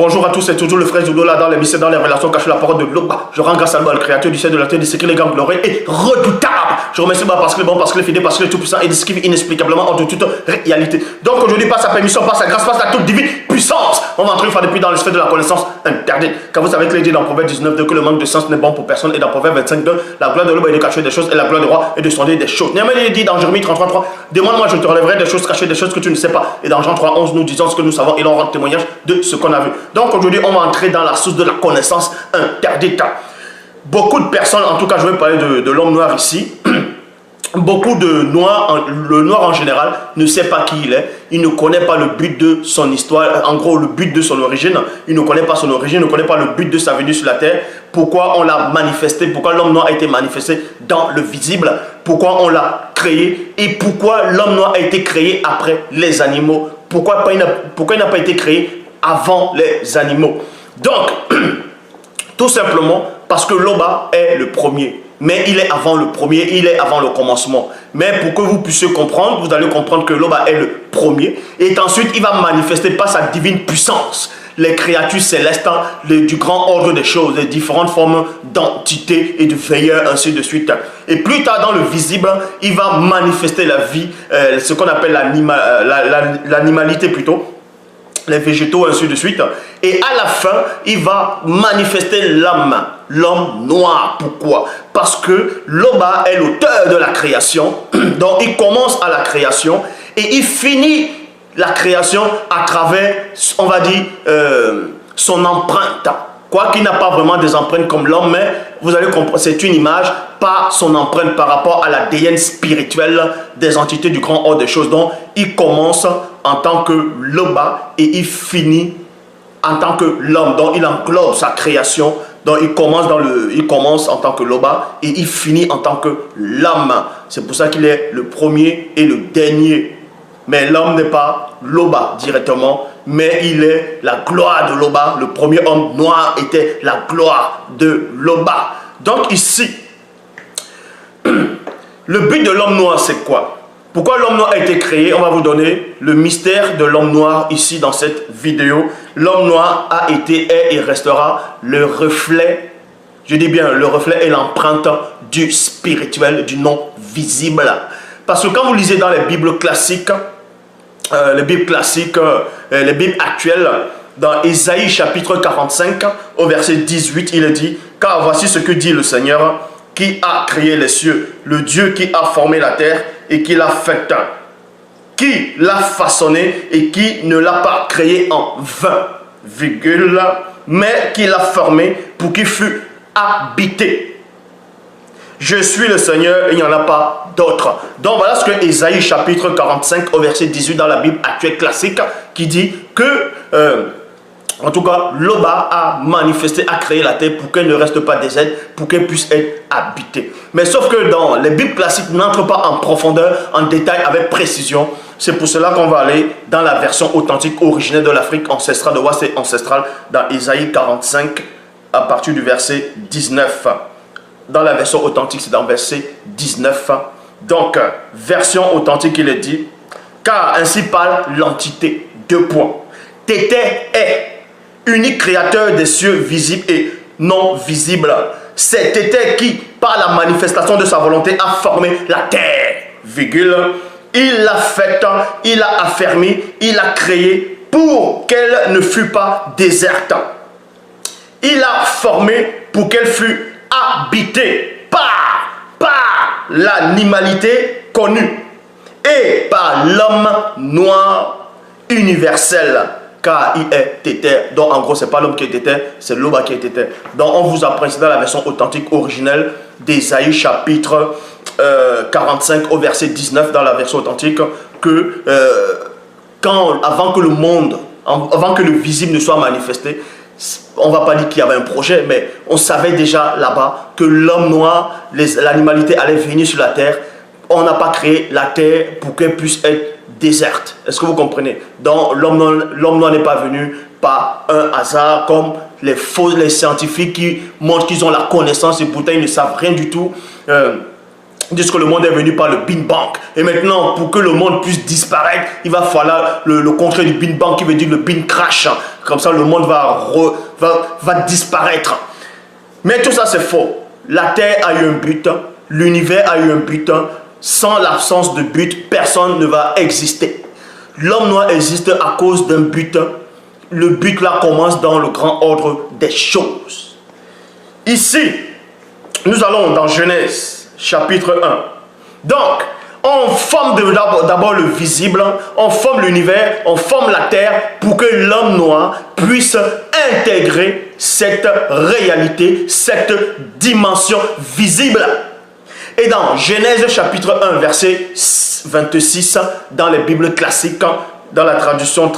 Bonjour à tous, c'est toujours le frère Zodo là dans les mystères, dans les relations cachées, la parole de Loba. Je rends grâce à Loba, le créateur du ciel, de la terre, de ce qui est grand, glorieux et redoutable. Je remercie Loba parce qu'il est bon, parce qu'il est fidèle, parce qu'il est tout puissant et de ce qui vit inexplicablement en toute réalité. Donc aujourd'hui, par sa permission, par sa grâce, par sa toute divine puissance, on va entrer une fois depuis dans le sphère de la connaissance interdite. Car vous savez que dit dans Proverbe 19 que le manque de sens n'est bon pour personne, et dans Proverbe 25 la gloire de Loba est de cacher des choses et la gloire du roi est de sonder des choses. Néanmoins, il dit dans Jérémie 33:3, demande-moi, je te relèverai des choses cachées, des choses que tu ne sais pas. Et dans Jean 3:11, nous disons ce que nous savons et l'on rend témoignage de ce qu'on a vu. Donc aujourd'hui, on va entrer dans la source de la connaissance interdite. Beaucoup de personnes, en tout cas je vais parler de l'homme noir ici, beaucoup de noirs, le noir en général, ne sait pas qui il est, il ne connaît pas le but de son histoire, en gros le but de son origine, il ne connaît pas son origine, il ne connaît pas le but de sa venue sur la terre, pourquoi on l'a manifesté, pourquoi l'homme noir a été manifesté dans le visible, pourquoi on l'a créé et pourquoi l'homme noir a été créé après les animaux, pourquoi il n'a pas été créé avant les animaux. Donc, tout simplement parce que Loba est le premier. Mais il est avant le premier, il est avant le commencement. Mais pour que vous puissiez comprendre, vous allez comprendre que Loba est le premier. Et ensuite, il va manifester par sa divine puissance les créatures célestes du grand ordre des choses, les différentes formes d'entités et de veilleurs, ainsi de suite. Et plus tard dans le visible, il va manifester la vie, ce qu'on appelle l'animalité plutôt, les végétaux, ainsi de suite. Et à la fin, il va manifester l'homme noir. Pourquoi? Parce que Loba est l'auteur de la création. Donc, il commence à la création et il finit la création à travers, on va dire, son empreinte. Quoiqu'il n'a pas vraiment des empreintes comme l'homme, mais vous allez comprendre, c'est une image par son empreinte par rapport à l'ADN spirituel des entités du grand ordre des choses. Donc, il commence en tant que Loba et il finit en tant que l'homme. Donc, il englobe sa création. Donc, il commence en tant que Loba et il finit en tant que l'homme. C'est pour ça qu'il est le premier et le dernier. Mais l'homme n'est pas Loba directement, mais il est la gloire de Loba. Le premier homme noir était la gloire de Loba. Donc ici, le but de l'homme noir, c'est quoi? Pourquoi l'homme noir a été créé? On va vous donner le mystère de l'homme noir ici dans cette vidéo. L'homme noir a été, est et restera le reflet, je dis bien le reflet et l'empreinte du spirituel, du non visible. Parce que quand vous lisez dans les Bibles classiques, les Bibles actuelles, dans Ésaïe chapitre 45, au verset 18, il est dit, « Car voici ce que dit le Seigneur, qui a créé les cieux, le Dieu qui a formé la terre et qui l'a faite, qui l'a façonné et qui ne l'a pas créé en vain, virgule, mais qui l'a formé pour qu'il fût habité. Je suis le Seigneur, il n'y en a pas d'autre. » Donc voilà ce que Ésaïe chapitre 45 au verset 18 dans la Bible actuelle classique qui dit que, en tout cas, Loba a manifesté, a créé la terre pour qu'elle ne reste pas déserte, pour qu'elle puisse être habitée. Mais sauf que dans les Bibles classiques n'entrent pas en profondeur, en détail, avec précision. C'est pour cela qu'on va aller dans la version authentique originaire de l'Afrique ancestrale, de Ouest ancestrale, dans Ésaïe 45 à partir du verset 19. Dans la version authentique, c'est dans verset 19. Donc, version authentique, il est dit, car ainsi parle l'entité. Deux points. Tété est unique créateur des cieux visibles et non visibles. C'est Tété qui, par la manifestation de sa volonté, a formé la terre. Virgule. Il l'a faite, il l'a affermi, il l'a créée pour qu'elle ne fût pas déserte. Il l'a formée pour qu'elle fût habité par l'animalité connue et par l'homme noir universel, car il est Tété. Donc en gros c'est pas l'homme qui est Tété, c'est Loba qui est Tété. Donc on vous apprend dans la version authentique originelle d'Ésaïe chapitre 45 au verset 19 dans la version authentique que avant que le monde, avant que le visible ne soit manifesté, on ne va pas dire qu'il y avait un projet, mais on savait déjà là-bas que l'homme noir, l'animalité allait venir sur la terre. On n'a pas créé la terre pour qu'elle puisse être déserte. Est-ce que vous comprenez? Donc l'homme noir n'est pas venu par un hasard comme les scientifiques qui montrent qu'ils ont la connaissance et pourtant ils ne savent rien du tout. Ils disent que le monde est venu par le Big Bang. Et maintenant, pour que le monde puisse disparaître, il va falloir le contraire du Big Bang qui veut dire le Big Crash. Comme ça, le monde va disparaître. Mais tout ça, c'est faux. La terre a eu un but. L'univers a eu un but. Sans l'absence de but, personne ne va exister. L'homme noir existe à cause d'un but. Le but là commence dans le grand ordre des choses. Ici, nous allons dans Genèse, chapitre 1. Donc, on forme d'abord le visible, on forme l'univers, on forme la terre pour que l'homme noir puisse intégrer cette réalité, cette dimension visible. Et dans Genèse chapitre 1, verset 26, dans les Bibles classiques, dans la traduction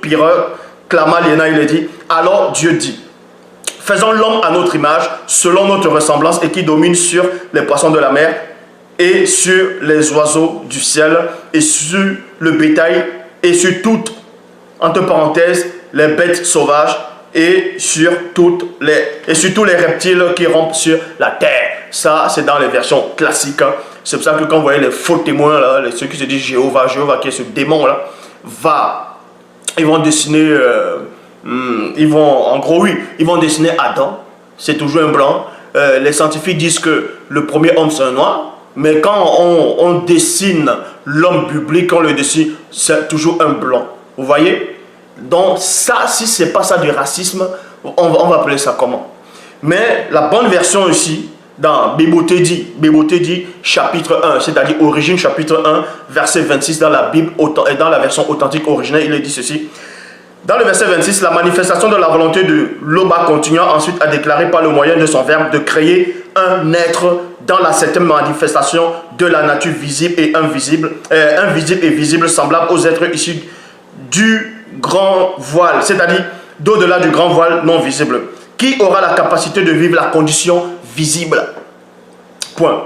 Pireur, Clama Liena, il est dit, alors Dieu dit, faisons l'homme à notre image, selon notre ressemblance, et qui domine sur les poissons de la mer, et sur les oiseaux du ciel, et sur le bétail, et sur toutes, entre parenthèses, les bêtes sauvages, et sur tous les reptiles qui rampent sur la terre. Ça, c'est dans les versions classiques. C'est pour ça que quand vous voyez les faux témoins, là, ceux qui se disent Jéhovah, qui est ce démon-là, ils vont dessiner, ils vont dessiner Adam, c'est toujours un blanc. Les scientifiques disent que le premier homme, c'est un noir. Mais quand on dessine l'homme biblique, on le dessine, c'est toujours un blanc. Vous voyez? Donc ça, si ce n'est pas ça du racisme, on va appeler ça comment? Mais la bonne version ici, dans Béboté dit chapitre 1, c'est-à-dire Origine chapitre 1, verset 26 dans la Bible, et dans la version authentique originelle, il est dit ceci. Dans le verset 26, la manifestation de la volonté de l'Oba continua ensuite à déclarer par le moyen de son verbe de créer un être dans la septième manifestation de la nature visible et invisible, invisible et visible, semblable aux êtres issus du grand voile, c'est-à-dire d'au-delà du grand voile non visible, qui aura la capacité de vivre la condition visible. Point.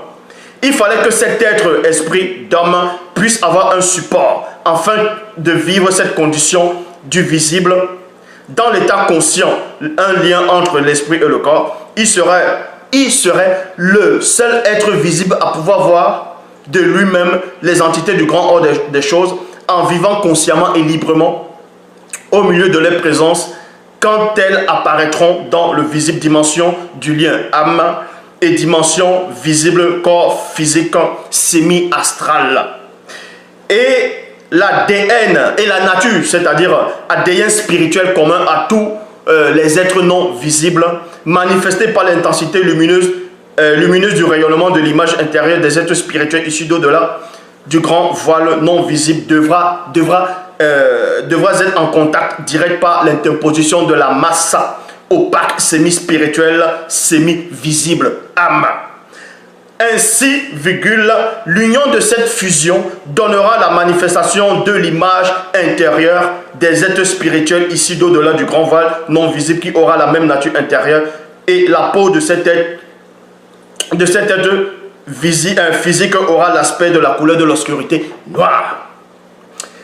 Il fallait que cet être esprit d'homme puisse avoir un support afin de vivre cette condition du visible dans l'état conscient, un lien entre l'esprit et le corps. Il serait le seul être visible à pouvoir voir de lui-même les entités du grand ordre des choses en vivant consciemment et librement au milieu de leur présence quand elles apparaîtront dans le visible dimension du lien âme et dimension visible corps physique semi-astral. Et l'ADN et la nature, c'est-à-dire ADN spirituel commun à tous les êtres non visibles, manifestés par l'intensité lumineuse du rayonnement de l'image intérieure des êtres spirituels issus d'au-delà du grand voile non visible, devra être en contact direct par l'interposition de la masse opaque, semi-spirituelle, semi-visible, âme. Ainsi, l'union de cette fusion donnera la manifestation de l'image intérieure des êtres spirituels ici d'au-delà du grand voile non visible qui aura la même nature intérieure et la peau de cet être physique aura l'aspect de la couleur de l'obscurité noire.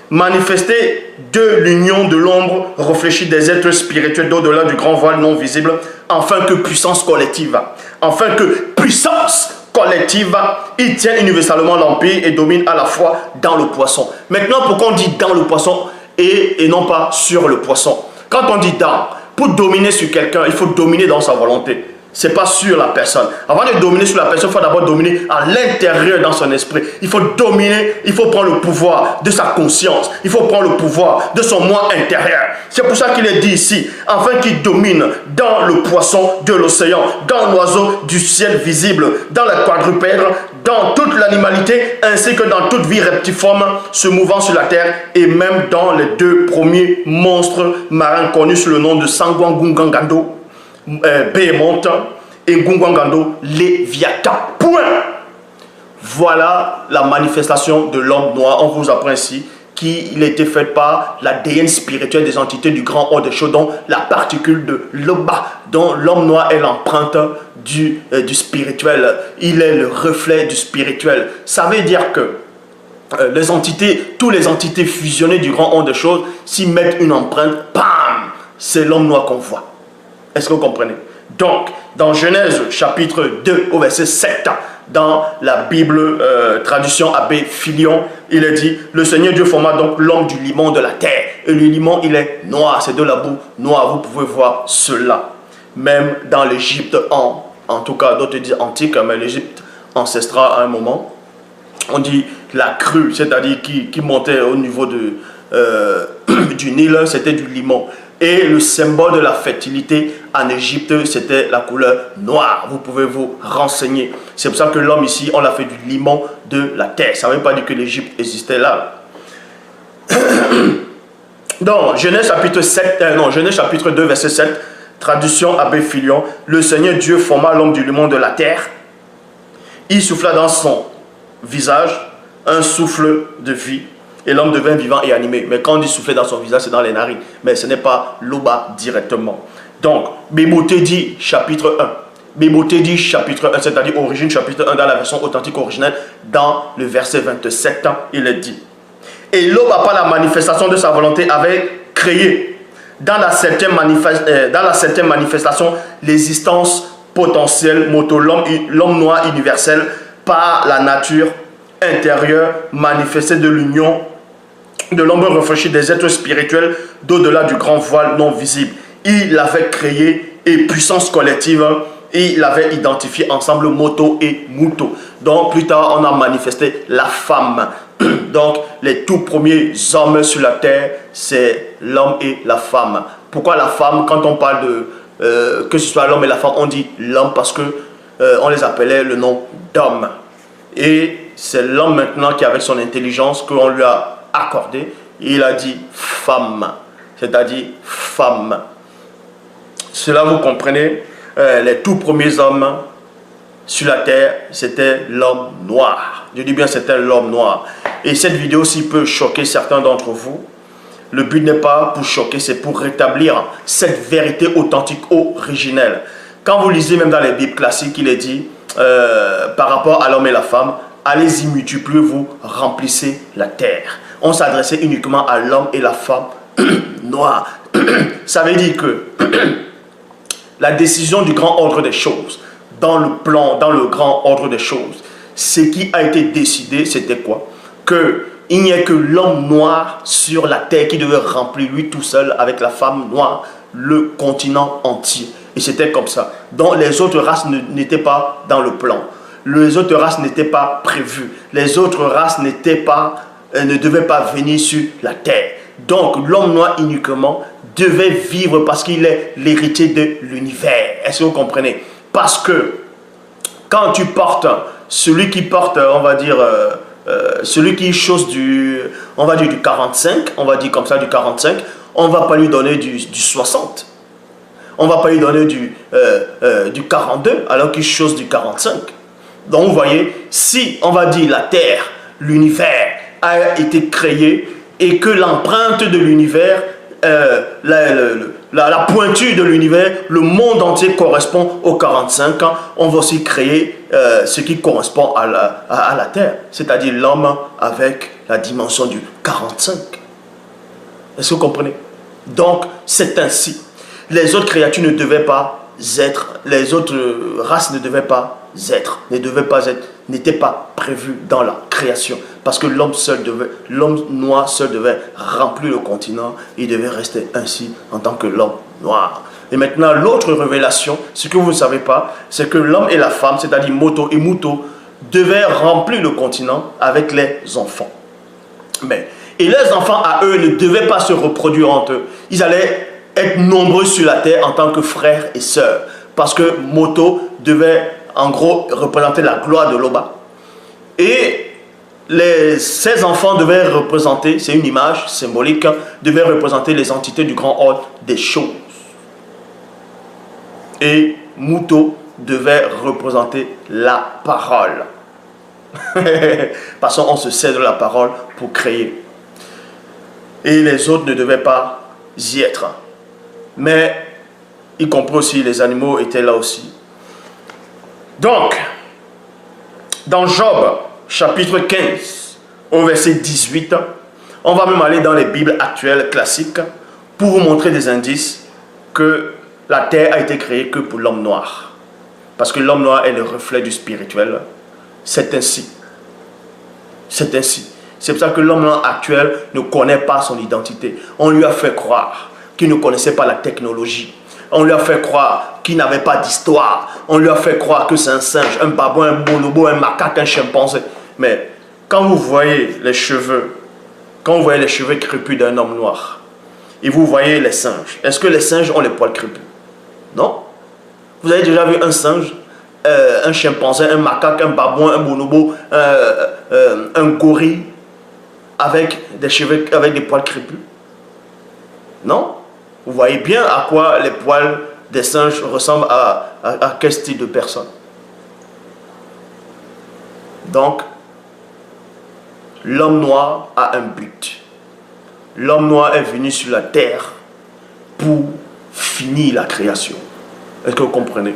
Manifesté de l'union de l'ombre réfléchie des êtres spirituels d'au-delà du grand voile non visible, afin que puissance collective, il tient universellement l'empire et domine à la fois dans le poisson. Maintenant, pourquoi on dit dans le poisson et non pas sur le poisson? Quand on dit dans, pour dominer sur quelqu'un, il faut dominer dans sa volonté. Ce n'est pas sur la personne. Avant de dominer sur la personne, il faut d'abord dominer à l'intérieur dans son esprit. Il faut dominer, il faut prendre le pouvoir de sa conscience. Il faut prendre le pouvoir de son moi intérieur. C'est pour ça qu'il est dit ici, afin qu'il domine dans le poisson de l'océan, dans l'oiseau du ciel visible, dans la quadrupède, dans toute l'animalité, ainsi que dans toute vie reptiforme se mouvant sur la terre, et même dans les deux premiers monstres marins connus sous le nom de Sangwangungangando, Behemoth et Ngungwangando, Léviathan. Point. Voilà la manifestation de l'homme noir. On vous apprend ici qu'il a été fait par l'ADN spirituel des entités du grand ordre des choses, dont la particule de l'Oba, dont l'homme noir est l'empreinte du spirituel. Il est le reflet du spirituel. Ça veut dire que toutes les entités fusionnées du grand ordre des choses, s'y mettent une empreinte, bam, c'est l'homme noir qu'on voit. Est-ce que vous comprenez? Donc, dans Genèse chapitre 2 au verset 7, dans la Bible traduction Abbé Filion, il est dit, le Seigneur Dieu forma donc l'homme du limon de la terre et le limon, il est noir, c'est de la boue noire. Vous pouvez voir cela. Même dans l'Égypte, en tout cas, d'autres disent antique, mais l'Égypte ancestral à un moment, on dit la crue, c'est-à-dire qui montait au niveau de, du Nil, c'était du limon. Et le symbole de la fertilité en Égypte, c'était la couleur noire. Vous pouvez vous renseigner. C'est pour ça que l'homme ici, on l'a fait du limon de la terre. Ça ne veut pas dire que l'Égypte existait là. Donc, Genèse chapitre 7, Genèse chapitre 2, verset 7, traduction Abbé Filion. Le Seigneur Dieu forma l'homme du limon de la terre. Il souffla dans son visage un souffle de vie. Et l'homme devint vivant et animé. Mais quand on dit souffler dans son visage, c'est dans les narines. Mais ce n'est pas l'oba directement. Donc, Bibotedi chapitre 1. Bibotedi chapitre 1, c'est-à-dire origine chapitre 1 dans la version authentique originelle, dans le verset 27, il est dit. Et l'oba, par la manifestation de sa volonté, avait créé dans la septième manifestation l'existence potentielle, moto, l'homme noir universel, par la nature intérieure manifestée de l'union de l'homme réfléchi des êtres spirituels d'au-delà du grand voile non visible. Il l'avait créé et puissance collective, et il l'avait identifié ensemble moto et muto. Donc plus tard on a manifesté la femme. Donc les tout premiers hommes sur la terre, c'est l'homme et la femme. Pourquoi la femme? Quand on parle de que ce soit l'homme et la femme, on dit l'homme parce que on les appelait le nom d'homme. Et c'est l'homme maintenant qui, avec son intelligence qu'on lui a accordé, il a dit femme, c'est-à-dire femme. Cela vous comprenez, les tout premiers hommes sur la terre, c'était l'homme noir. Je dis bien c'était l'homme noir. Et cette vidéo-ci peut choquer certains d'entre vous. Le but n'est pas pour choquer, c'est pour rétablir cette vérité authentique, originelle. Quand vous lisez même dans les Bibles classiques, il est dit par rapport à l'homme et la femme, allez-y multipliez, vous remplissez la terre. On s'adressait uniquement à l'homme et la femme noire. Ça veut dire que la décision du grand ordre des choses, dans le plan, dans le grand ordre des choses, ce qui a été décidé, c'était quoi? Qu'il n'y ait que l'homme noir sur la terre qui devait remplir lui tout seul avec la femme noire le continent entier. Et c'était comme ça. Donc les autres races n'étaient pas dans le plan. Les autres races n'étaient pas prévues. Les autres races ne devaient pas venir sur la terre. Donc l'homme noir uniquement devait vivre parce qu'il est l'héritier de l'univers. Est-ce que vous comprenez? Parce que quand tu portes, celui qui porte, on va dire, celui qui chose on va dire du 45, on va dire comme ça du 45, on ne va pas lui donner du 60. On ne va pas lui donner du 42 alors qu'il chose du 45. Donc vous voyez, si on va dire la terre, l'univers a été créé et que l'empreinte de l'univers, la pointure de l'univers, le monde entier correspond aux 45 ans, on va aussi créer ce qui correspond à la terre, c'est-à-dire l'homme avec la dimension du 45. Est-ce que vous comprenez? Donc c'est ainsi. Les autres créatures ne devaient pas être, les autres races ne devaient pas être, n'étaient pas prévues dans la création. Parce que l'homme noir seul devait remplir le continent, il devait rester ainsi en tant que l'homme noir. Et maintenant, l'autre révélation, ce que vous ne savez pas, c'est que l'homme et la femme, c'est-à-dire moto et muto, devaient remplir le continent avec les enfants. Et les enfants à eux ne devaient pas se reproduire entre eux. Ils allaient être nombreux sur la terre en tant que frères et sœurs. Parce que moto devait en gros représenter la gloire de l'Oba. Et ces enfants devaient représenter, c'est une image symbolique, devaient représenter les entités du grand ordre des choses. Et Muto devait représenter la parole. Parce qu'on se sert de la parole pour créer. Et les autres ne devaient pas y être. Mais, y compris aussi, les animaux étaient là aussi. Donc, dans Job, chapitre 15, au verset 18, on va même aller dans les Bibles actuelles classiques pour vous montrer des indices que la terre a été créée que pour l'homme noir. Parce que l'homme noir est le reflet du spirituel. C'est ainsi. C'est ainsi. C'est pour ça que l'homme noir actuel ne connaît pas son identité. On lui a fait croire qu'il ne connaissait pas la technologie. On lui a fait croire qu'il n'avait pas d'histoire. On lui a fait croire que c'est un singe, un babouin, un bonobo, un macaque, un chimpanzé. Mais quand vous voyez les cheveux, crépus d'un homme noir, et vous voyez les singes, est-ce que les singes ont les poils crépus? Non. Vous avez déjà vu un singe, un chimpanzé, un macaque, un babouin, un bonobo, un gorille avec des cheveux, avec des poils crépus? Non. Vous voyez bien à quoi les poils des singes ressemblent à quel style de personne. Donc, l'homme noir a un but. L'homme noir est venu sur la terre pour finir la création. Est-ce que vous comprenez?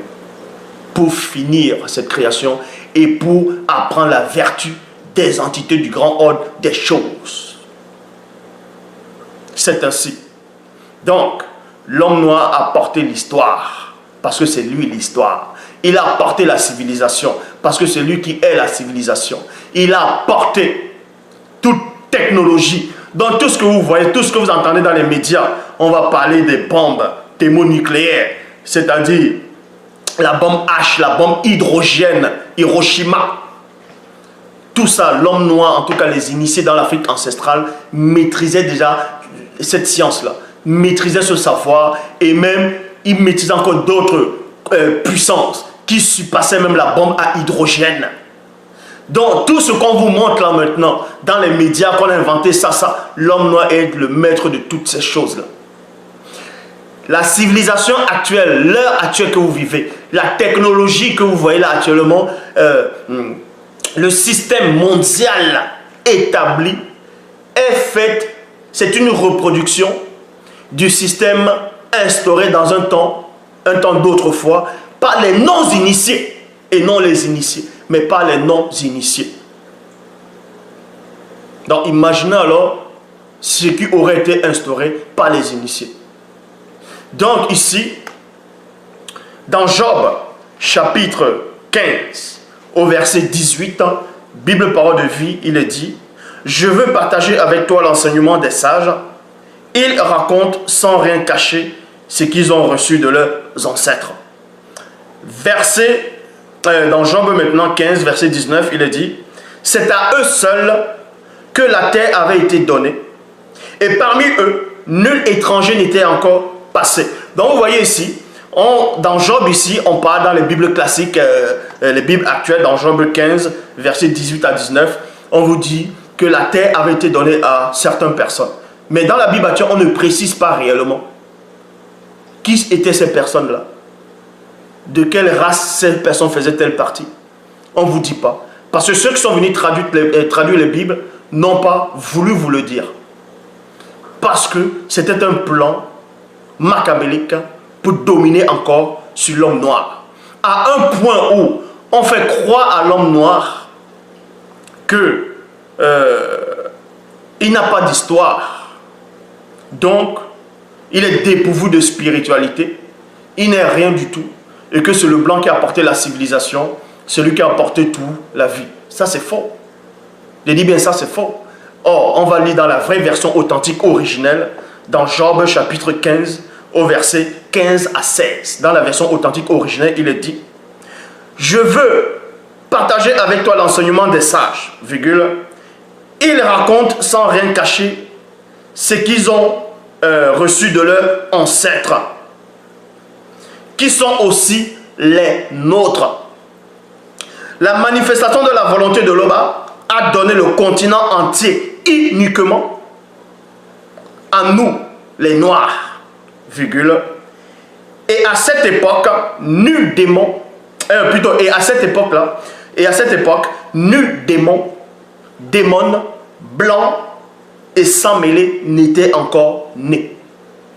Pour finir cette création et pour apprendre la vertu des entités du grand ordre des choses. C'est ainsi. Donc, l'homme noir a porté l'histoire, parce que c'est lui l'histoire. Il a porté la civilisation, parce que c'est lui qui est la civilisation. Il a porté toute technologie. Dans tout ce que vous voyez, tout ce que vous entendez dans les médias, on va parler des bombes thermonucléaires, c'est-à-dire la bombe H, la bombe hydrogène, Hiroshima. Tout ça, l'homme noir, en tout cas les initiés dans l'Afrique ancestrale, maîtrisaient déjà cette science-là, maîtrisaient ce savoir, et même ils maîtrisaient encore d'autres puissances qui surpassaient même la bombe à hydrogène. Donc tout ce qu'on vous montre là maintenant, dans les médias qu'on a inventé ça, l'homme noir est le maître de toutes ces choses-là. La civilisation actuelle, l'heure actuelle que vous vivez, la technologie que vous voyez là actuellement, le système mondial établi est fait, c'est une reproduction du système instauré dans un temps d'autrefois par les non-initiés et non les initiés, mais par les non-initiés. Donc imaginez alors ce qui aurait été instauré par les initiés. Donc ici, dans Job, chapitre 15, au verset 18, Bible Parole de Vie, il est dit: je veux partager avec toi l'enseignement des sages. Ils racontent sans rien cacher ce qu'ils ont reçu de leurs ancêtres. Dans Job maintenant 15, verset 19, il est dit: c'est à eux seuls que la terre avait été donnée, et parmi eux, nul étranger n'était encore passé. Donc vous voyez ici, dans Job ici, on parle dans les Bibles classiques, les Bibles actuelles, dans Job 15, verset 18 à 19, on vous dit que la terre avait été donnée à certaines personnes. Mais dans la Bible actuelle, on ne précise pas réellement qui étaient ces personnes-là. De quelle race ces personnes faisaient-elles partie? On ne vous dit pas. Parce que ceux qui sont venus traduire les Bibles n'ont pas voulu vous le dire. Parce que c'était un plan machiavélique pour dominer encore sur l'homme noir. À un point où on fait croire à l'homme noir que il n'a pas d'histoire. Donc, il est dépourvu de spiritualité. Il n'est rien du tout. Et que c'est le blanc qui a apporté la civilisation, celui qui a apporté tout, la vie. Ça, c'est faux. Je dis bien ça, c'est faux. Or, on va lire dans la vraie version authentique originelle, dans Job chapitre 15, au verset 15 à 16. Dans la version authentique originelle, il est dit: je veux partager avec toi l'enseignement des sages, virgule. Ils racontent sans rien cacher ce qu'ils ont reçu de leurs ancêtres, qui sont aussi les nôtres. La manifestation de la volonté de l'Oba a donné le continent entier uniquement à nous, les Noirs, virgule. Et à cette époque, nul démon, et à cette époque, nul démon, blanc et sans mêlée n'était encore né.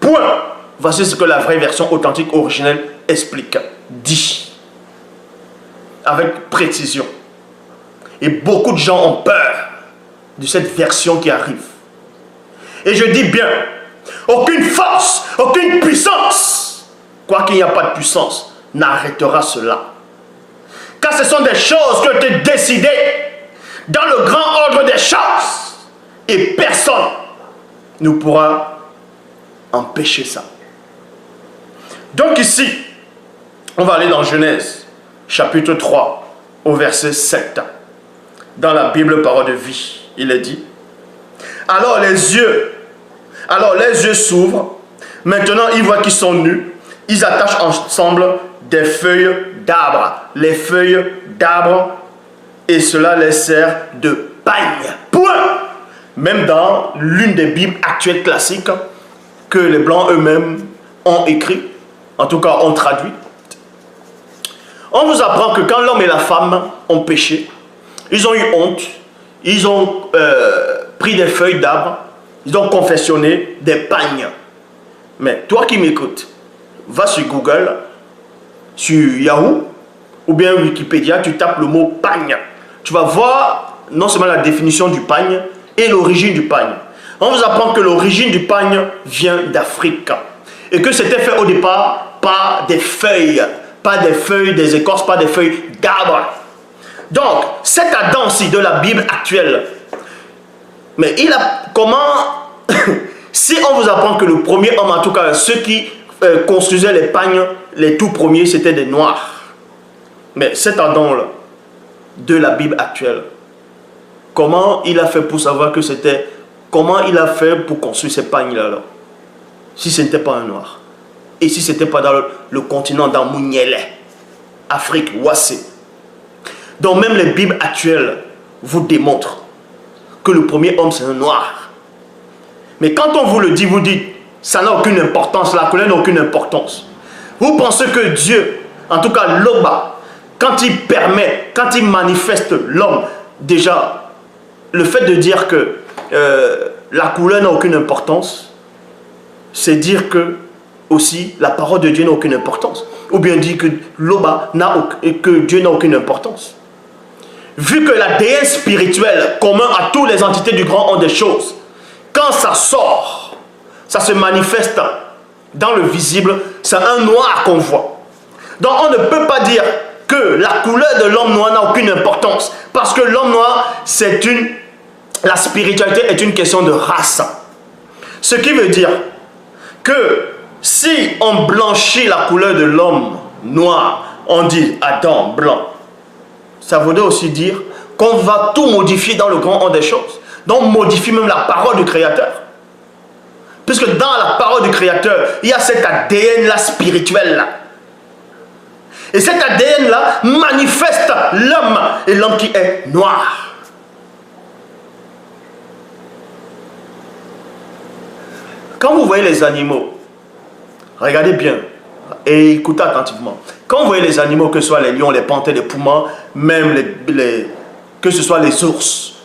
Point. Voici ce que la vraie version authentique originelle explique, dit, avec précision. Et beaucoup de gens ont peur de cette version qui arrive. Et je dis bien, aucune force, aucune puissance, quoi qu'il n'y a pas de puissance, n'arrêtera cela. Car ce sont des choses qui ont été décidées dans le grand ordre des choses. Et personne ne pourra empêcher ça. Donc ici, on va aller dans Genèse, chapitre 3, au verset 7. Dans la Bible Parole de vie, il est dit, alors les yeux s'ouvrent, maintenant ils voient qu'ils sont nus, ils attachent ensemble des feuilles d'arbre, les feuilles d'arbre, et cela les sert de pagne. Point. Même dans l'une des Bibles actuelles classiques que les Blancs eux-mêmes ont écrit, en tout cas ont traduit, on vous apprend que quand l'homme et la femme ont péché, ils ont eu honte, ils ont pris des feuilles d'arbre, ils ont confectionné des pagnes. Mais toi qui m'écoutes, va sur Google, sur Yahoo, ou bien Wikipédia, tu tapes le mot pagne. Tu vas voir non seulement la définition du pagne et l'origine du pagne. On vous apprend que l'origine du pagne vient d'Afrique. Et que c'était fait au départ par des feuilles, des écorces, pas des feuilles d'arbre. Donc, cet Adam-ci de la Bible actuelle, mais il a comment, si on vous apprend que le premier homme, en tout cas ceux qui construisaient les pagnes, les tout premiers, c'était des noirs. Mais cet Adam-là, de la Bible actuelle, comment il a fait pour savoir que c'était, comment il a fait pour construire ces pagnes-là, si ce n'était pas un noir, et si ce n'était pas dans le continent d'Amouniele, Afrique, Ouassé. Donc même les Bibles actuelles vous démontrent que le premier homme c'est un noir. Mais quand on vous le dit, vous dites, ça n'a aucune importance, la couleur n'a aucune importance. Vous pensez que Dieu, en tout cas Loba, quand il permet, quand il manifeste l'homme, déjà, le fait de dire que la couleur n'a aucune importance, c'est dire que aussi la parole de Dieu n'a aucune importance. Ou bien dire que Loba que Dieu n'a aucune importance. Vu que l'ADN spirituel commun à toutes les entités du grand ont des choses, quand ça sort, ça se manifeste dans le visible, c'est un noir qu'on voit. Donc on ne peut pas dire que la couleur de l'homme noir n'a aucune importance, parce que l'homme noir, la spiritualité est une question de race. Ce qui veut dire que si on blanchit la couleur de l'homme noir, on dit Adam blanc, ça voudrait aussi dire qu'on va tout modifier dans le grand ordre des choses. Donc on modifie même la parole du Créateur. Puisque dans la parole du Créateur, il y a cet ADN-là spirituel-là. Et cet ADN-là manifeste l'homme, et l'homme qui est noir. Quand vous voyez les animaux, regardez bien et écoutez attentivement. Quand vous voyez les animaux, que ce soit les lions, les panthères, les pumas, même que ce soit les ours,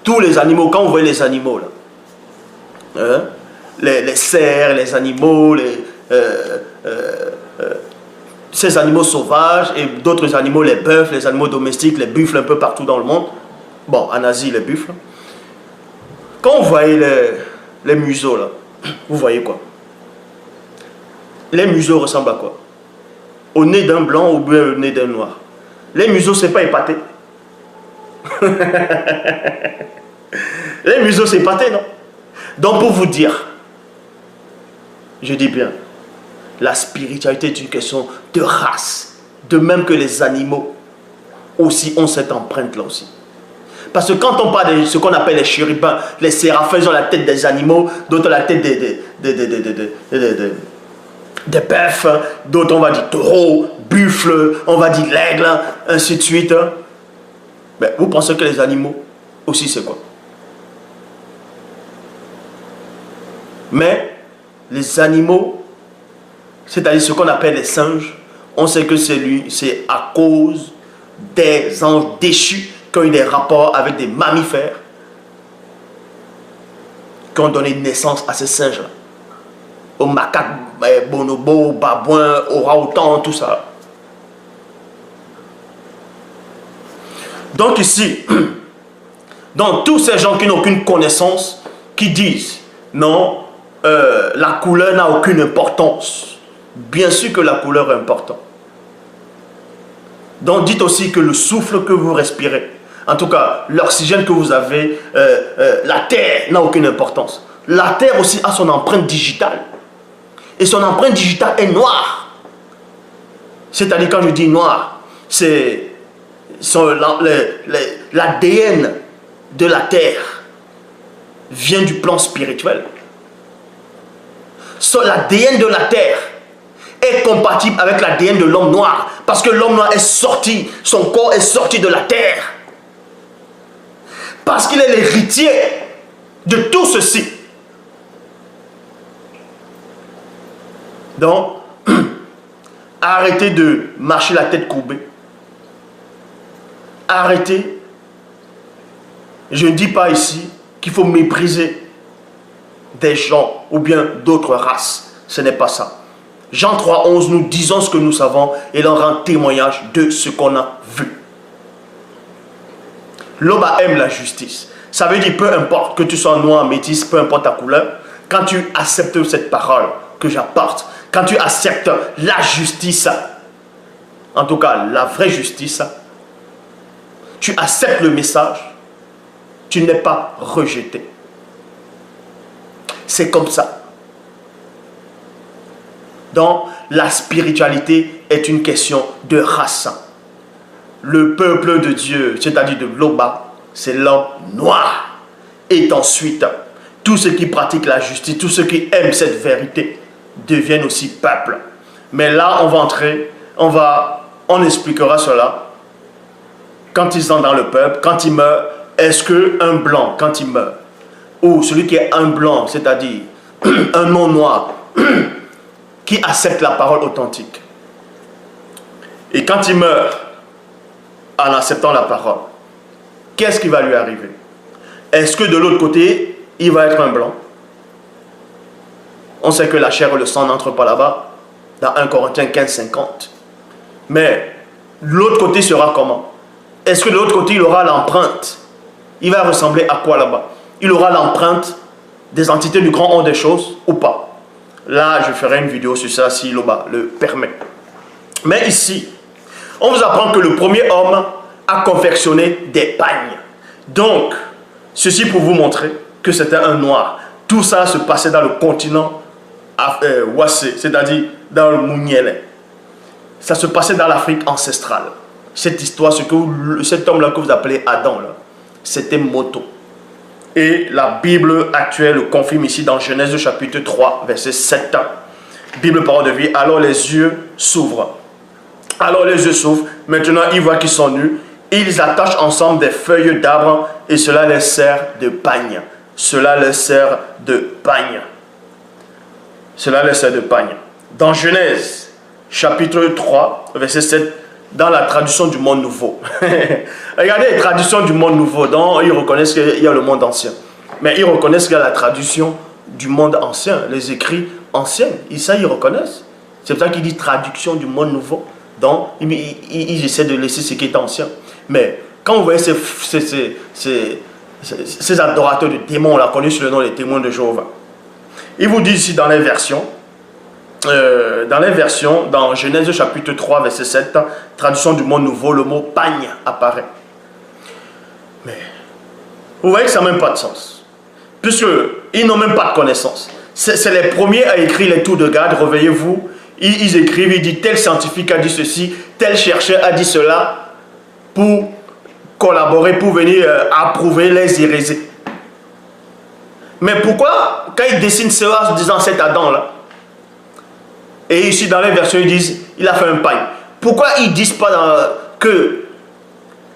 tous les animaux, quand vous voyez les animaux, là, hein, les cerfs, les animaux, ces animaux sauvages et d'autres animaux, les bœufs, les animaux domestiques, les buffles un peu partout dans le monde, bon, en Asie, les buffles, quand vous voyez les museaux, là, vous voyez quoi? Les museaux ressemblent à quoi? Au nez d'un blanc ou bien au nez d'un noir. Les museaux, c'est pas épaté. Les museaux, c'est épaté, non? Donc, pour vous dire, je dis bien, la spiritualité est une question de race. De même que les animaux aussi ont cette empreinte-là aussi. Parce que quand on parle de ce qu'on appelle les chérubins, les séraphins, ils ont la tête des animaux, d'autres la tête des bœufs, d'autres on va dire taureau, buffle, on va dire l'aigle, ainsi de suite. Mais vous pensez que les animaux aussi c'est quoi? Mais les animaux, c'est-à-dire ce qu'on appelle les singes, on sait que c'est à cause des anges déchus qui ont eu des rapports avec des mammifères qui ont donné naissance à ces singes-là. Aux macaques, bonobos, babouins, orang-outang, tout ça. Donc ici, dans tous ces gens qui n'ont aucune connaissance, qui disent, non, la couleur n'a aucune importance. Bien sûr que la couleur est importante. Donc dites aussi que le souffle que vous respirez, en tout cas, l'oxygène que vous avez, la terre n'a aucune importance. La terre aussi a son empreinte digitale. Et son empreinte digitale est noire. C'est-à-dire, quand je dis noir, c'est l'ADN de la terre vient du plan spirituel. L'ADN de la terre est compatible avec l'ADN de l'homme noir. Parce que l'homme noir est sorti, son corps est sorti de la terre. Parce qu'il est l'héritier de tout ceci. Donc, arrêtez de marcher la tête courbée. Arrêtez. Je ne dis pas ici qu'il faut mépriser des gens ou bien d'autres races. Ce n'est pas ça. Jean 3,11, nous disons ce que nous savons et l'on rend témoignage de ce qu'on a vu. L'homme aime la justice. Ça veut dire, peu importe que tu sois noir, métis, peu importe ta couleur, quand tu acceptes cette parole que j'apporte, quand tu acceptes la justice, en tout cas la vraie justice, tu acceptes le message, tu n'es pas rejeté. C'est comme ça. Donc, la spiritualité est une question de race. Le peuple de Dieu, c'est-à-dire de Loba, c'est l'homme noir. Et ensuite, tous ceux qui pratiquent la justice, tous ceux qui aiment cette vérité, deviennent aussi peuple. Mais là, on va entrer, on expliquera cela. Quand ils sont dans le peuple, quand ils meurent, est-ce qu'un blanc, quand il meurt, ou celui qui est un blanc, c'est-à-dire un non-noir, qui accepte la parole authentique, et quand il meurt, en acceptant la parole, qu'est-ce qui va lui arriver? Est-ce que de l'autre côté, il va être un blanc? On sait que la chair et le sang n'entrent pas là-bas, dans 1 Corinthiens 15:50. Mais l'autre côté sera comment? Est-ce que de l'autre côté, il aura l'empreinte? Il va ressembler à quoi là-bas? Il aura l'empreinte des entités du grand ordre des choses ou pas? Là, je ferai une vidéo sur ça si Loba le permet. Mais ici, on vous apprend que le premier homme a confectionné des pagnes. Donc, ceci pour vous montrer que c'était un noir. Tout ça se passait dans le continent Wassé, c'est-à-dire dans le Mounielé. Ça se passait dans l'Afrique ancestrale. Cette histoire, cet homme-là que vous appelez Adam, c'était Moto. Et la Bible actuelle le confirme ici dans Genèse chapitre 3, verset 7. Bible parole de vie, alors les yeux s'ouvrent. Alors les yeux s'ouvrent, maintenant ils voient qu'ils sont nus. Ils attachent ensemble des feuilles d'arbres et cela les sert de pagne. Cela les sert de pagne. Cela les sert de pagne. Dans Genèse chapitre 3, verset 7, dans la traduction du monde nouveau. Regardez les traductions du monde nouveau. Donc, ils reconnaissent qu'il y a le monde ancien. Mais ils reconnaissent qu'il y a la traduction du monde ancien. Les écrits anciens. Et ça, ils reconnaissent. C'est pour ça qu'ils disent traduction du monde nouveau. Donc, ils essaient de laisser ce qui est ancien. Mais quand vous voyez ces adorateurs de démons, on l'a connu sous le nom des témoins de Jéhovah. Ils vous disent ici dans les versions, dans Genèse chapitre 3, verset 7, traduction du monde nouveau, le mot pagne apparaît. Mais vous voyez que ça n'a même pas de sens. Puisqu'ils n'ont même pas de connaissance. C'est les premiers à écrire les tours de garde, réveillez-vous. Ils écrivent, ils disent tel scientifique a dit ceci, tel chercheur a dit cela, pour collaborer, pour venir approuver les hérésies. Mais pourquoi, quand ils dessinent cela en disant cet Adam-là, et ici dans les versions ils disent, il a fait un pagne. Pourquoi ils ne disent pas que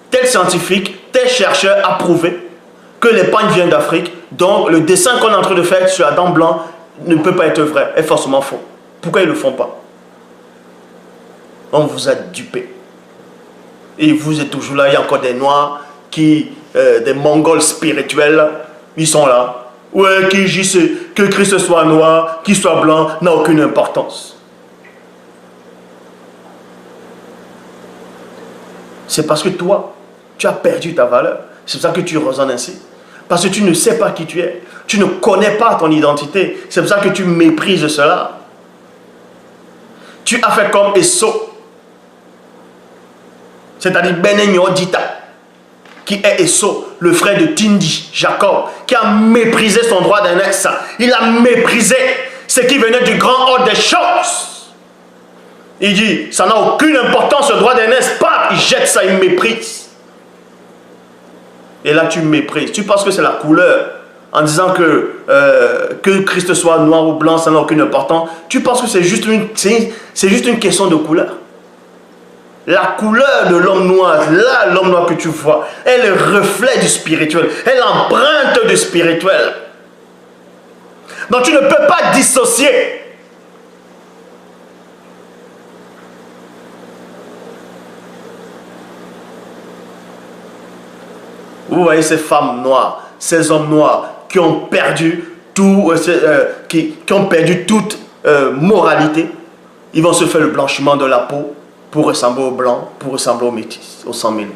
tel scientifique, tel chercheur a prouvé que les pagnes viennent d'Afrique, donc le dessin qu'on est en train de faire sur Adam blanc ne peut pas être vrai, est forcément faux. Pourquoi ils ne le font pas? On vous a dupé. Et vous êtes toujours là, il y a encore des noirs, des mongols spirituels, ils sont là. Ouais, qui disent que Christ soit noir, qu'il soit blanc, n'a aucune importance. C'est parce que toi, tu as perdu ta valeur. C'est pour ça que tu résonnes ainsi. Parce que tu ne sais pas qui tu es. Tu ne connais pas ton identité. C'est pour ça que tu méprises cela. Tu as fait comme Esso. C'est-à-dire Benigno Dita. qui est Esau, le frère de Tindi, Jacob, qui a méprisé son droit d'aînesse. Il a méprisé ce qui venait du grand ordre des choses. Il dit, ça n'a aucune importance, le droit d'aînesse, pas, il jette ça, il méprise. Et là, tu méprises. Tu penses que c'est la couleur. En disant que Christ soit noir ou blanc, ça n'a aucune importance. Tu penses que c'est juste une question de couleur. La couleur de l'homme noir, là, l'homme noir que tu vois, est le reflet du spirituel. Elle emprunte du spirituel. Donc tu ne peux pas dissocier. Vous voyez ces femmes noires, ces hommes noirs qui ont perdu tout, qui ont perdu toute moralité. Ils vont se faire le blanchiment de la peau pour ressembler aux blancs, pour ressembler aux métis, aux 100 000.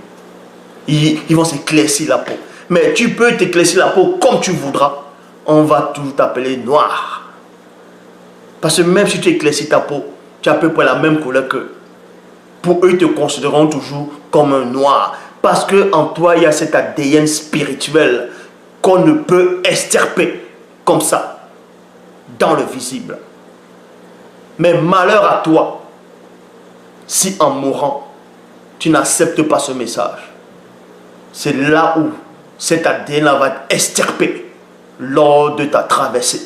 Ils vont s'éclaircir la peau. Mais tu peux t'éclaircir la peau comme tu voudras. On va tout t'appeler noir. Parce que même si tu éclaircis ta peau, tu as à peu près la même couleur qu'eux. Pour eux, ils te considéreront toujours comme un noir. Parce qu'en toi, il y a cet ADN spirituel qu'on ne peut extirper comme ça, dans le visible. Mais malheur à toi, si en mourant, tu n'acceptes pas ce message. C'est là où cet ADN va être extirpé lors de ta traversée.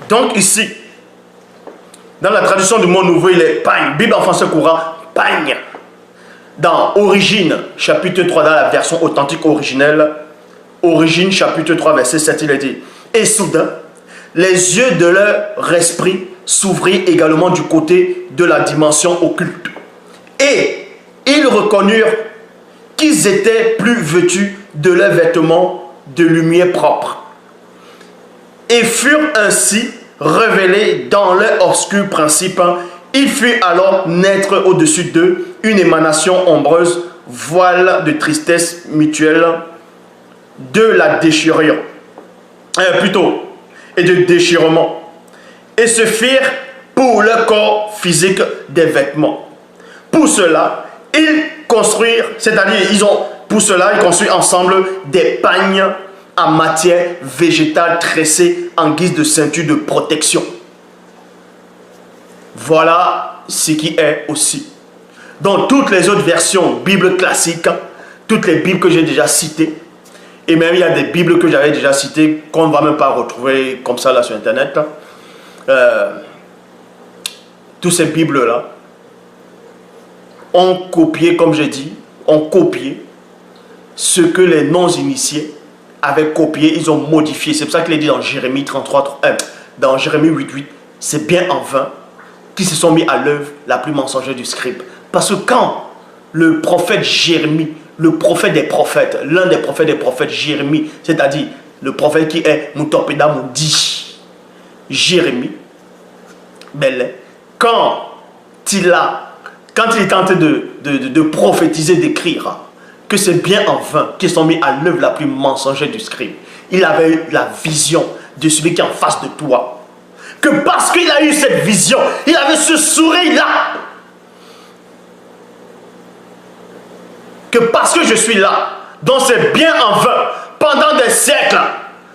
Donc ici, dans la traduction du mot nouveau, il est pagne. Bible en français courant, pagne. Dans Origine, chapitre 3, dans la version authentique originelle, Origine, chapitre 3, verset 7, il est dit, et soudain, les yeux de leur esprit s'ouvrirent également du côté de la dimension occulte. Et ils reconnurent qu'ils étaient plus vêtus de leurs vêtements de lumière propre. Et furent ainsi révélés dans leur obscur principe. Il fut alors naître au-dessus d'eux une émanation ombreuse, voile de tristesse mutuelle, de la déchirure, et de déchirement. Et se firent pour leur corps physique des vêtements. Pour cela, ils construisent, c'est-à-dire pour cela, ils construisent ensemble des pagnes en matière végétale tressée en guise de ceinture de protection. Voilà ce qui est aussi. Dans toutes les autres versions, Bible classiques, toutes les Bibles que j'ai déjà citées, et même il y a des Bibles que j'avais déjà citées, qu'on ne va même pas retrouver comme ça là sur Internet. Toutes ces Bibles-là ont copié, comme j'ai dit, ont copié ce que les non-initiés avaient copié, ils ont modifié. C'est pour ça qu'il est dit dans Jérémie 33, dans Jérémie 8.8, c'est bien en vain qu'ils se sont mis à l'œuvre la plus mensongère du scribe. Parce que quand le prophète Jérémie, le prophète des prophètes, l'un des prophètes Jérémie, c'est-à-dire le prophète qui est Moutopéda Moudi, Jérémie, quand il est en train de prophétiser, d'écrire, que c'est bien en vain qu'ils sont mis à l'œuvre la plus mensongère du scribe. Il avait eu la vision de celui qui est en face de toi. Que parce qu'il a eu cette vision, il avait ce sourire-là. Que parce que je suis là, donc c'est bien en vain. Pendant des siècles,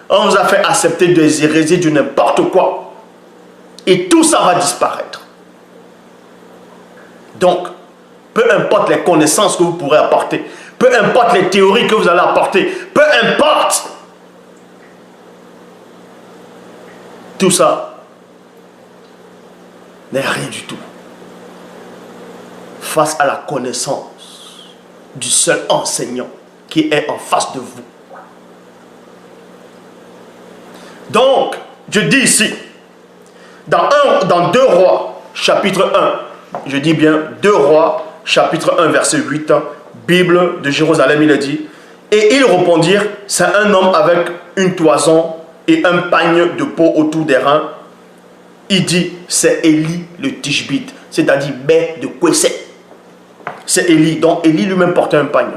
on nous a fait accepter des hérésies, de n'importe quoi. Et tout ça va disparaître. Donc, peu importe les connaissances que vous pourrez apporter, peu importe les théories que vous allez apporter, peu importe, tout ça n'est rien du tout face à la connaissance du seul enseignant qui est en face de vous. Donc, je dis ici, dans 2 Rois, chapitre 1, je dis bien 2 Rois, chapitre 1, verset 8, Bible de Jérusalem, il est dit, et ils répondirent, c'est un homme avec une toison et un pagne de peau autour des reins. Il dit, c'est Élie le Tishbite, c'est-à-dire baie de Kwesset. C'est Élie, donc Élie lui-même portait un pagne,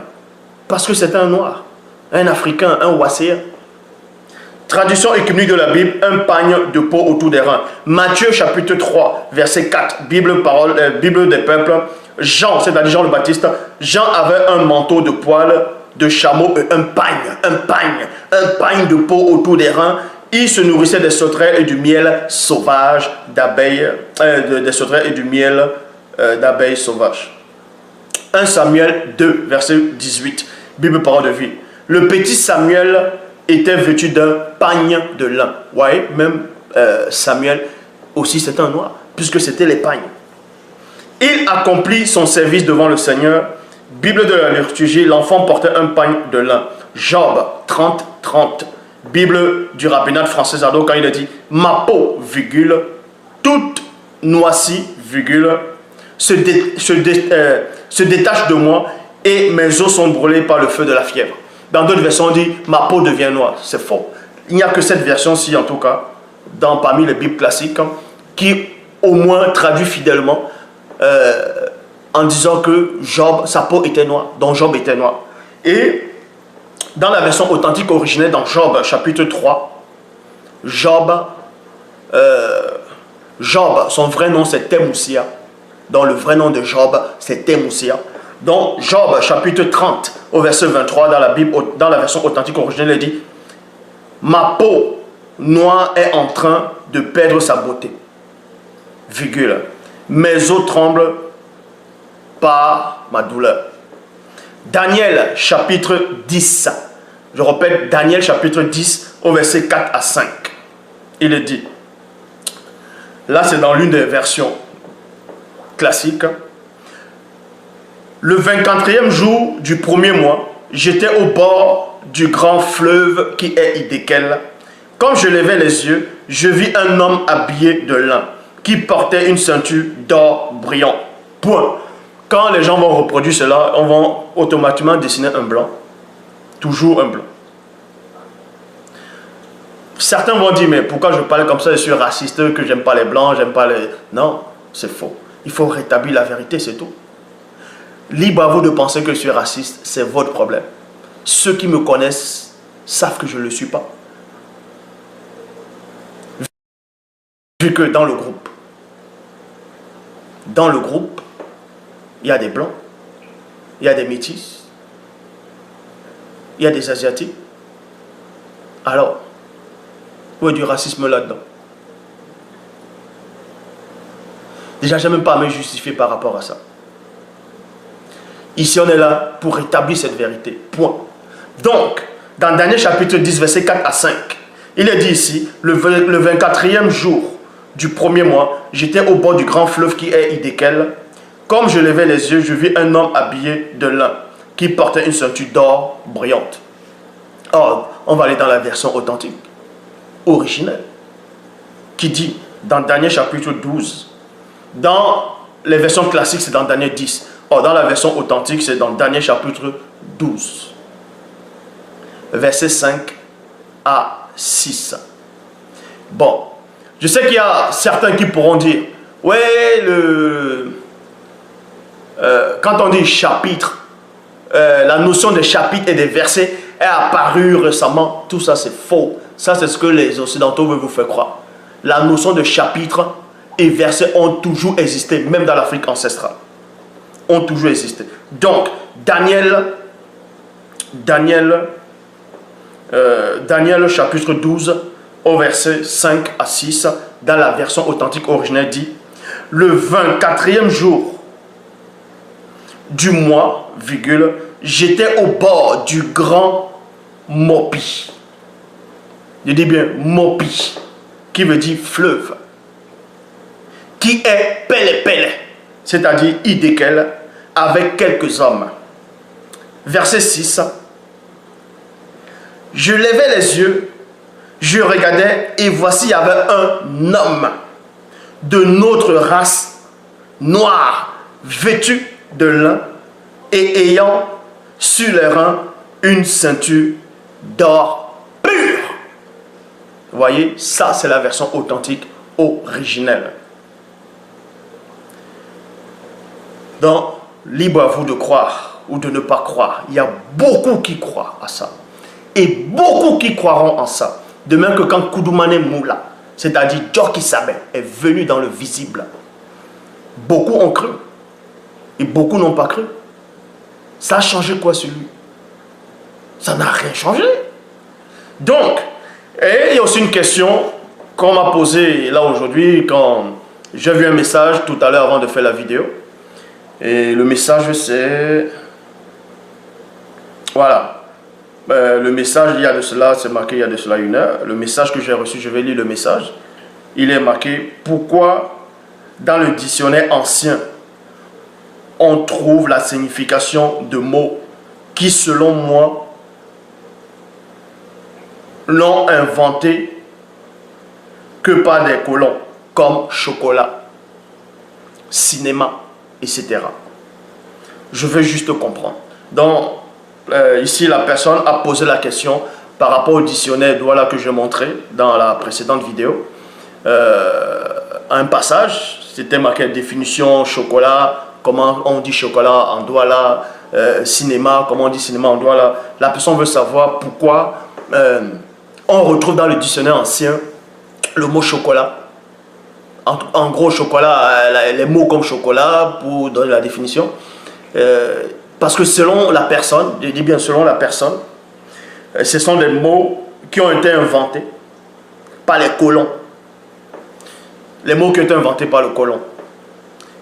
parce que c'était un noir, un africain, un wasséen. Traduction écuménique de la Bible, un pagne de peau autour des reins. Matthieu chapitre 3, verset 4, Bible des peuples, Jean, c'est-à-dire Jean le Baptiste, Jean avait un manteau de poils de chameau et un pagne de peau autour des reins. Il se nourrissait des sauterelles et du miel sauvage d'abeilles, des sauterelles et du miel d'abeilles sauvages. 1 Samuel 2, verset 18, Bible parole de vie. Le petit Samuel était vêtu d'un pagne de lin. Vous voyez, même Samuel aussi c'était un noir, puisque c'était les pagnes. Il accomplit son service devant le Seigneur. Bible de la liturgie, l'enfant portait un pagne de lin. Job 30, 30. Bible du rabbinat français Zado, quand il a dit « Ma peau, virgule, toute noiscie, virgule, se détache de moi et mes os sont brûlés par le feu de la fièvre. » Dans d'autres versions, on dit « Ma peau devient noire ». C'est faux. Il n'y a que cette version-ci, en tout cas, parmi les Bibles classiques, qui au moins traduit fidèlement en disant que Job, sa peau était noire, donc Job était noir. Et dans la version authentique originelle, dans Job chapitre 3, Job, son vrai nom c'est Temoussia. Donc le vrai nom de Job c'est Temoussia. Donc Job chapitre 30 au verset 23 dans la Bible, dans la version authentique originelle, il dit « Ma peau noire est en train de perdre sa beauté. Virgule. Mes os tremblent par ma douleur. » Daniel chapitre 10. Je répète, Daniel chapitre 10 au verset 4 à 5. Il est dit. Là, c'est dans l'une des versions classiques. Le 24e jour du premier mois, j'étais au bord du grand fleuve qui est Hiddekel. Quand je levai les yeux, je vis un homme habillé de lin qui portait une ceinture d'or brillant. Point. Quand les gens vont reproduire cela, on va automatiquement dessiner un blanc. Toujours un blanc. Certains vont dire, mais pourquoi je parle comme ça, je suis raciste, que j'aime pas les blancs, j'aime pas les... Non, c'est faux. Il faut rétablir la vérité, c'est tout. Libre à vous de penser que je suis raciste, c'est votre problème. Ceux qui me connaissent savent que je ne le suis pas. Vu que dans le groupe, il y a des blancs, il y a des métis, il y a des asiatiques. Alors, où est du racisme là-dedans? Déjà, je n'ai même pas à me justifier par rapport à ça. Ici, on est là pour rétablir cette vérité. Point. Donc, dans Daniel chapitre 10, verset 4 à 5, il est dit ici, le 24e jour du premier mois, j'étais au bord du grand fleuve qui est Hiddekel. Comme je levais les yeux, je vis un homme habillé de lin qui portait une ceinture d'or brillante. Or, on va aller dans la version authentique, originelle, qui dit dans Daniel chapitre 12, dans les versions classiques, c'est dans Daniel 10. Or, dans la version authentique, c'est dans Daniel chapitre 12, versets 5 à 6. Bon, je sais qu'il y a certains qui pourront dire, ouais, quand on dit chapitre, la notion de chapitre et de verset est apparue récemment. Tout ça, c'est faux. Ça, c'est ce que les Occidentaux veulent vous faire croire. La notion de chapitre et verset ont toujours existé, même dans l'Afrique ancestrale. Ont toujours existé. Donc, Daniel chapitre 12, au verset 5 à 6, dans la version authentique originelle, dit « Le 24e jour du mois, virgule, j'étais au bord du grand Mopi. » Je dis bien Mopi, qui veut dire fleuve, qui est Pele, c'est-à-dire Hiddekel, avec quelques hommes. Verset 6. Je levais les yeux, je regardais, et voici, il y avait un homme de notre race, noir, vêtu de lin, et ayant sur les reins une ceinture d'or pur. Vous voyez, ça c'est la version authentique originelle. Donc, libre à vous de croire ou de ne pas croire. Il y a beaucoup qui croient à ça. Et beaucoup qui croiront en ça. De même que quand Koudoumane Moula, c'est-à-dire Djoki Sabé, est venu dans le visible, beaucoup ont cru. Et beaucoup n'ont pas cru. Ça a changé quoi sur lui? Ça n'a rien changé. Donc, et il y a aussi une question qu'on m'a posée là aujourd'hui quand j'ai vu un message tout à l'heure avant de faire la vidéo. Et le message c'est... Voilà. Le message, il y a de cela, c'est marqué il y a de cela 1 heure. Le message que j'ai reçu, je vais lire le message. Il est marqué « Pourquoi dans le dictionnaire ancien, on trouve la signification de mots qui, selon moi, l'ont inventé que par des colons, comme chocolat, cinéma, etc. » Je veux juste comprendre. Donc, ici, la personne a posé la question par rapport au dictionnaire Douala que j'ai montré dans la précédente vidéo. Un passage, c'était marqué définition chocolat, comment on dit chocolat en Douala, cinéma, comment on dit cinéma en Douala. La personne veut savoir pourquoi on retrouve dans le dictionnaire ancien le mot chocolat. En gros, chocolat, les mots comme chocolat, pour donner la définition. Parce que selon la personne, je dis bien selon la personne, ce sont des mots qui ont été inventés par les colons. Les mots qui ont été inventés par le colon.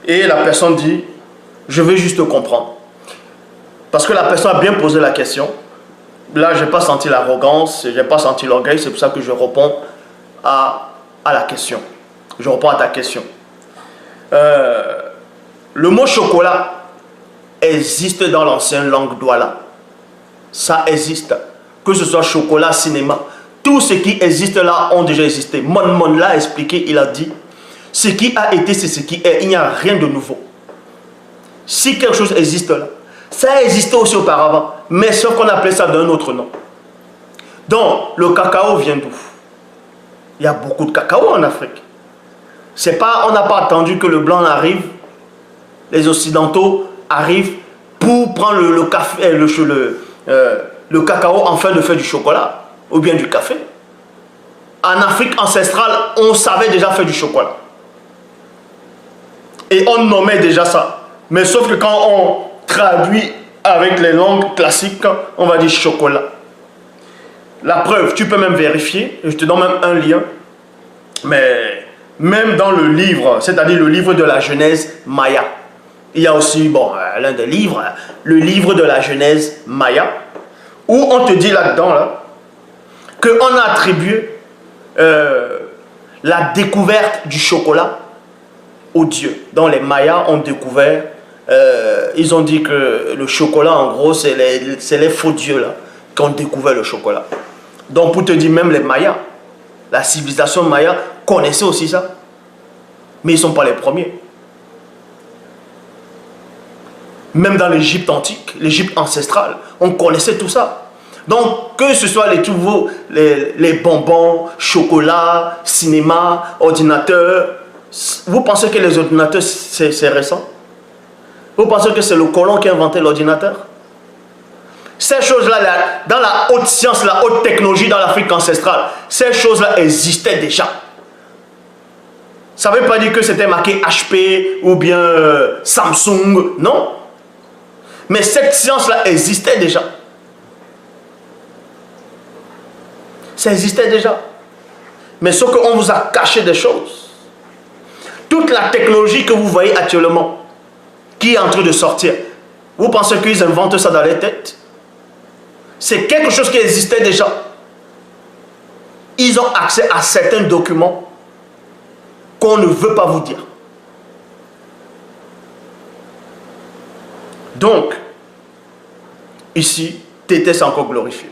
Et la personne dit, je veux juste comprendre. Parce que la personne a bien posé la question. Là, je n'ai pas senti l'arrogance, je n'ai pas senti l'orgueil, c'est pour ça que je réponds à la question. Je réponds à ta question. Le mot chocolat existe dans l'ancienne langue Douala. Ça existe. Que ce soit chocolat, cinéma, tout ce qui existe là ont déjà existé. Mon l'a expliqué, il a dit, ce qui a été, c'est ce qui est. Il n'y a rien de nouveau. Si quelque chose existe là, ça existait aussi auparavant, mais sauf qu'on appelait ça d'un autre nom. Donc, le cacao vient d'où? Il y a beaucoup de cacao en Afrique. C'est pas, on n'a pas attendu que le blanc arrive, les occidentaux arrivent pour prendre le café, le cacao afin de faire du chocolat ou bien du café. En Afrique ancestrale, on savait déjà faire du chocolat. Et on nommait déjà ça. Mais sauf que quand on traduit avec les langues classiques, on va dire chocolat. La preuve, tu peux même vérifier, je te donne même un lien, mais même dans le livre, c'est-à-dire le livre de la Genèse Maya, il y a aussi, bon, l'un des livres, le livre de la Genèse Maya, où on te dit là-dedans, là, qu'on a attribué la découverte du chocolat aux dieux. Donc les Mayas ont découvert, ils ont dit que le chocolat, en gros, c'est les faux dieux là, qui ont découvert le chocolat. Donc pour te dire, même les Mayas, la civilisation Maya connaissait aussi ça. Mais ils ne sont pas les premiers. Même dans l'Égypte antique, l'Égypte ancestrale, on connaissait tout ça. Donc, que ce soit les bonbons, chocolat, cinéma, ordinateur, vous pensez que les ordinateurs, c'est récent? Vous pensez que c'est le colon qui a inventé l'ordinateur? Ces choses-là, dans la haute science, la haute technologie dans l'Afrique ancestrale, ces choses-là existaient déjà. Ça ne veut pas dire que c'était marqué HP ou bien Samsung, non. Mais cette science-là existait déjà. Ça existait déjà. Mais sauf qu'on vous a caché des choses. Toute la technologie que vous voyez actuellement, qui est en train de sortir, vous pensez qu'ils inventent ça dans les têtes? C'est quelque chose qui existait déjà. Ils ont accès à certains documents qu'on ne veut pas vous dire. Donc, ici, Tété s'est encore glorifié.